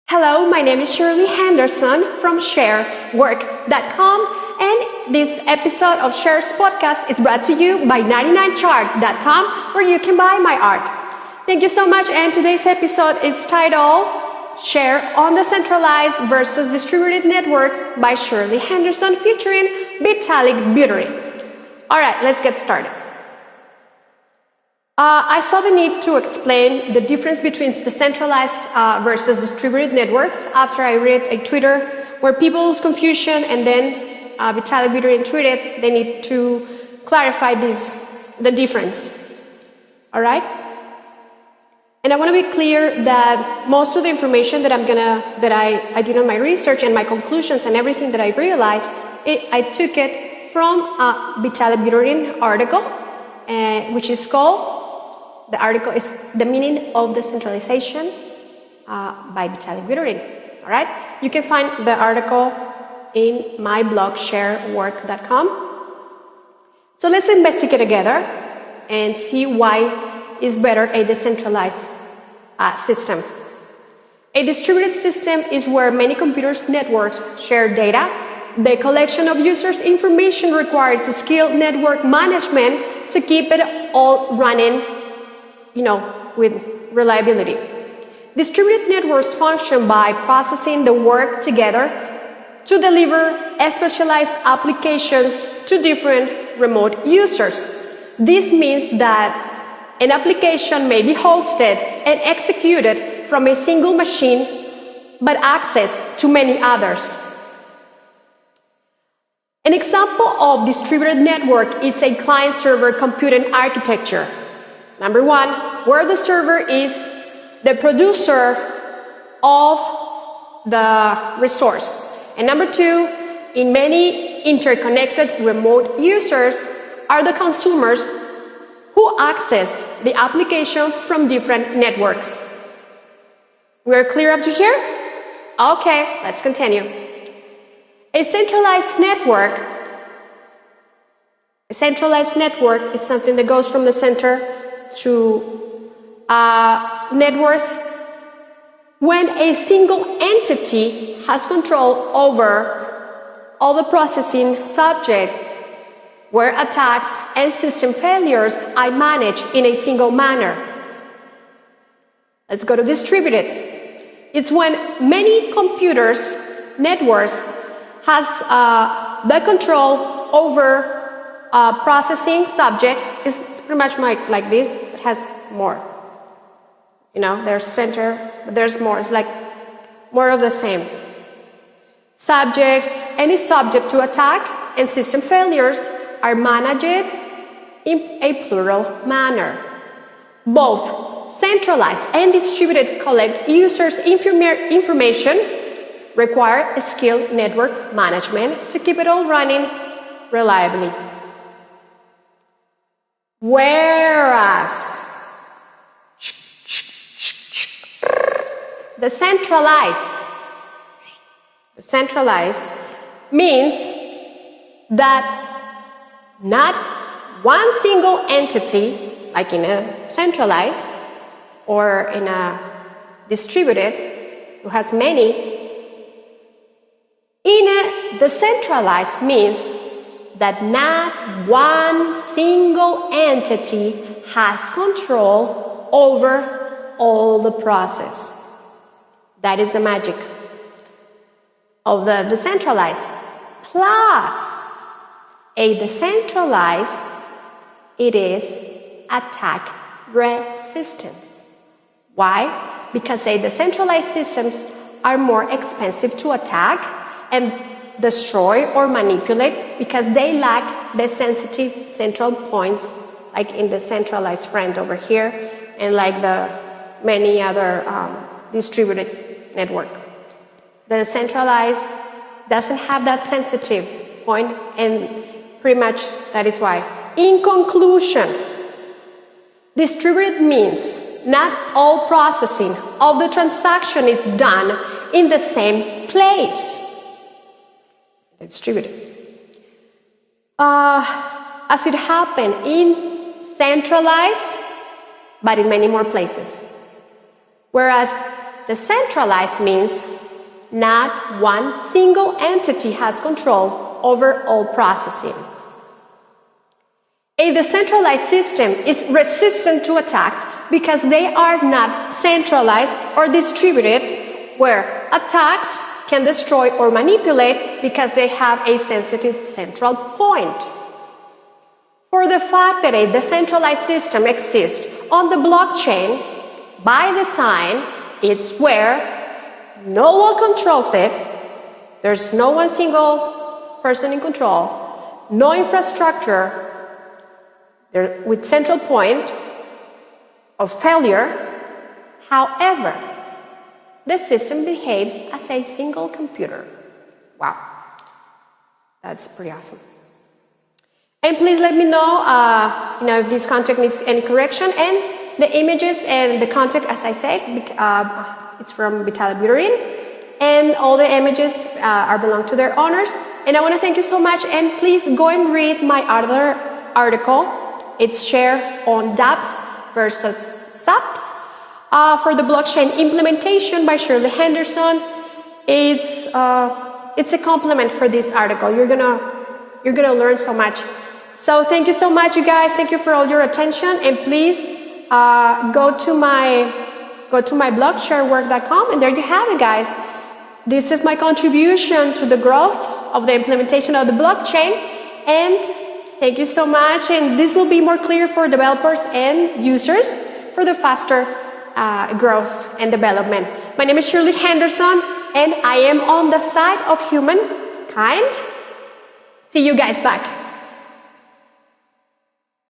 Hello, my name is Shirley Henderson from Sher.com, and this episode of Sher's podcast is brought to you by 99chart.com, where you can buy my art. Thank you so much, and today's episode is titled Sher on Decentralized versus Distributed Networks by Shirley Henderson featuring Vitalik Buterin. Alright, let's get started. I saw the need to explain the difference between decentralized versus distributed networks after I read a Twitter where people's confusion, and then Vitalik Buterin tweeted they need to clarify the difference. All right? And I want to be clear that most of the information that I did on my research and my conclusions and everything that I realized, I took it from a Vitalik Buterin article, which is called. The article is The Meaning of Decentralization by Vitalik Buterin. All right? You can find the article in my blog, sherwork.com. So let's investigate together and see why is better a decentralized system. A distributed system is where many computers with share data. The collection of users' information requires skilled network management to keep it all running with reliability. Distributed networks function by processing the work together to deliver specialized applications to different remote users. This means that an application may be hosted and executed from a single machine, but access to many others. An example of distributed network is a client-server computing architecture. Number one, where the server is the producer of the resource. And number two, in many interconnected remote users are the consumers who access the application from different networks. We're clear up to here? Okay, let's continue. A centralized network is something that goes from the center to networks when a single entity has control over all the processing subject, where attacks and system failures are managed in a single manner. Let's go to distributed. It's when many computers, networks, has the control over processing subjects. Is pretty much like this. It has more. There's center, but there's more. It's like more of the same. Subjects, any subject to attack, and system failures are managed in a plural manner. Both centralized and distributed collect users' information, require a skilled network management to keep it all running reliably. Whereas decentralized means that not one single entity, like in a centralized or in a distributed, who has many. In a decentralized means that not one single entity has control over all the process. That is the magic of the decentralized. Plus, a decentralized, it is attack resistance. Why? Because a decentralized systems are more expensive to attack and destroy or manipulate because they lack the sensitive central points, like in the centralized friend over here, and like the many other distributed network. The decentralized doesn't have that sensitive point, and pretty much that is why. In conclusion, distributed means not all processing of the transaction is done in the same place. Distributed. As it happened in centralized, but in many more places. Whereas decentralized means not one single entity has control over all processing. A decentralized system is resistant to attacks because they are not centralized or distributed, where attacks can destroy or manipulate because they have a sensitive central point. For the fact that a decentralized system exists on the blockchain, by design, it's where no one controls it, there's no one single person in control, no infrastructure with central point of failure. However, the system behaves as a single computer. Wow, that's pretty awesome. And please let me know, if this content needs any correction, and the images and the content, as I said, it's from Vitalik Buterin, and all the images belong to their owners. And I want to thank you so much, and please go and read my other article. It's Sher on dApps versus SAPs for the blockchain implementation by Shirley Henderson. It's a complement for this article. You're gonna learn so much. So thank you so much, you guys. Thank you for all your attention, and please go to my blog, sherwork.com, and there you have it, guys. This is my contribution to the growth of the implementation of the blockchain, and thank you so much. And this will be more clear for developers and users for the faster growth and development. My name is Shirley Henderson, and I am on the side of humankind. See you guys back.